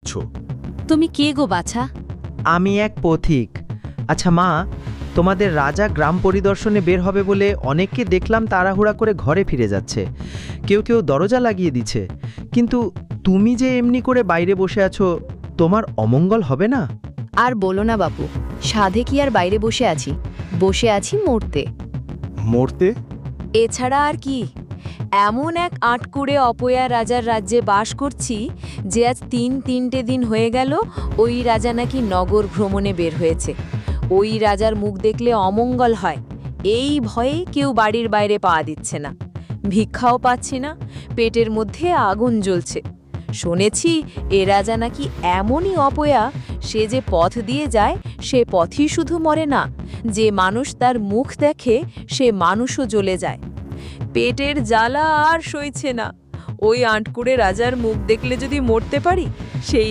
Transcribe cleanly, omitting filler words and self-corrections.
ছো। তুমি কে গো বাছা? আমি এক পথিক। আচ্ছা মা, তোমাদের রাজা গ্রাম পরিদর্শনে বের হবে বলে অনেককে দেখলাম তাড়াহুড়া করে ঘরে ফিরে যাচ্ছে। কেউ কেউ দরজা লাগিয়ে দিচ্ছে, কিন্তু তুমি যে এমনি করে বাইরে বসে আছো, তোমার অমঙ্গল হবে না? আর বলো না বাপু, সাধে কি আর বাইরে বসে আছি মরতে। মরতে? এছাড়া আর কি? এমন এক আটকুড়ে অপয়া রাজার রাজ্যে বাস করছি যে আজ তিনটে দিন হয়ে গেল ওই রাজা নাকি নগর ভ্রমণে বের হয়েছে। ওই রাজার মুখ দেখলে অমঙ্গল হয়, এই ভয়ে কেউ বাড়ির বাইরে পা দিচ্ছে না। ভিক্ষাও পাচ্ছি না, পেটের মধ্যে আগুন জ্বলছে। শুনেছি এ রাজা নাকি এমনই অপয়া, সে যে পথ দিয়ে যায় সে পথই শুধু মরে না, যে মানুষ তার মুখ দেখে সে মানুষও জ্বলে যায়। পেটের জ্বালা আর সইছে না, ওই আটকুড়ে রাজার মুখ দেখলে যদি মরতে পারি সেই